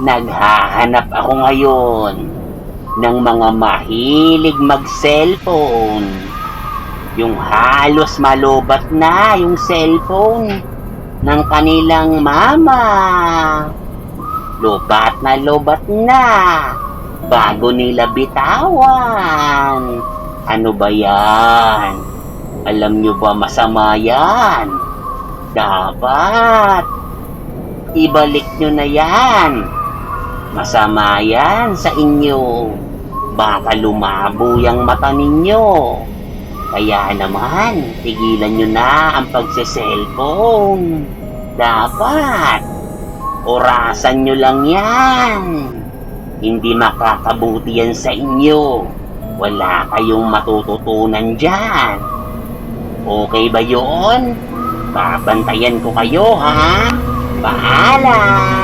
Naghahanap ako ngayon ng mga mahilig mag-cellphone. Yung halos malobat na yung cellphone ng kanilang mama. Lobat na bago nila bitawan. Ano ba yan? Alam nyo ba masama yan? Dapat ibalik nyo na yan. Masama yan sa inyo. Baka lumabo yung mata ninyo. Kaya naman, tigilan nyo na ang pagse-cellphone. Dapat, orasan nyo lang yan. Hindi makakabuti yan sa inyo. Wala kayong matututunan dyan. Okay ba yun? Babantayan ko kayo, ha? Paalam!